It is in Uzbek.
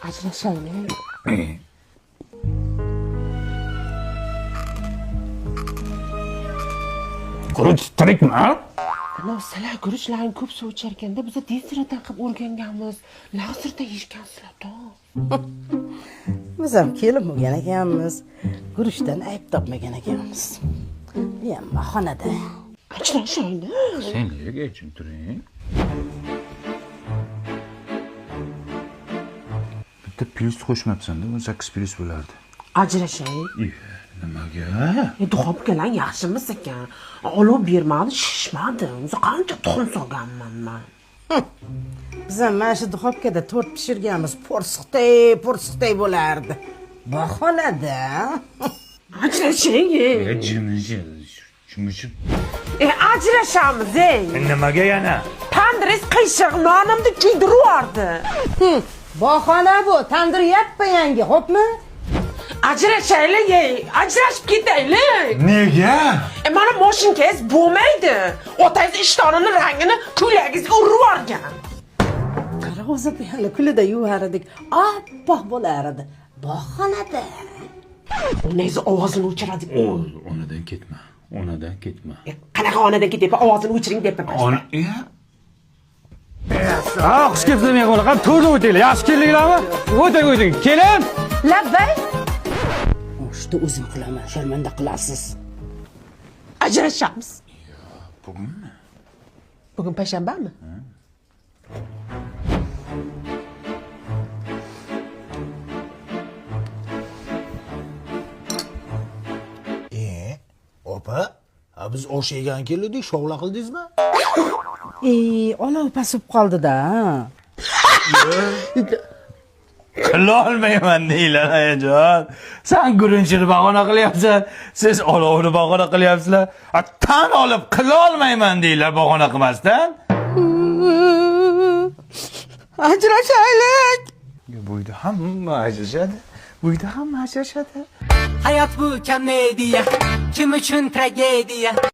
Ajrashaylik. Guruch tirikmi? Ana sizlar guruchlarni ko'p suv icharkanda biz desiradan qilib o'rganganmiz. La'sirda yeyishgansizlar-da. Biz ham kelib bo'lgan ekanmiz. Guruchdan ayb topmagan ekanmiz. Bu ham xonada. Ajrashaylik. Sen nega jim turing? Bitta plus qo'shmabsan-da, 18 plus bo'lardi. Ajrashaylik. Nimaga? Duxob kelan yaxshimiz ekan. Olov bermadi, shishmadi. O'zi qancha tuxum solganman men. Biz ham mana shu duxovkada tort pishirganmiz. Po'rsiqday bo'lardi. Bu xonada. Ajrashaylik. Jimishib. Ajrashamiz, ey. Nimaga yana? Tandris qiyshiq nonimni kuydiryapti. Bahona bu, tandir yappa yangi, xo'pmi? Ajrashaylik, ey. Ajrashib ketaylik. Nega? Mana moshinkangiz bo'lmaydi. Otangiz ishtonini rangini ko'ylagingizga urib yuborgan. Qara o'zi hali kulida yuvar edik. Oppoq bo'lar edi. Bahonada. Onangiz ovozini o'chiradi. Onadan ketma. Onadan ketma. Qanaqa onadan ketyapti? Ovozini o'chiring deyapman. Ona, xush kelibsizlar mehmonlar. Qani to'rda o'tinglar. Yaxshi keldinglarmi? O'ting. Keling. Labbay. O'shda o'zim qilaman, sharmanda qilasiz. Ajrashamiz. Bugunmi? Bugun payshanbami? Opa, biz osh yegan keldik, shovla qildingizmi? Olov pasib qoldi-da. Qilolmayman deylar ayajon. Sen gurinchini bahona qilyapsan, siz olovni bahona qilyapsizlar. Tan olib qilolmayman deylar bahona qilmasdan. Ajrashaylik. Buyda hamma ajrashadi. Buyda hamma ajrashadi. Hayat bu komediya, kim uchun tragediya.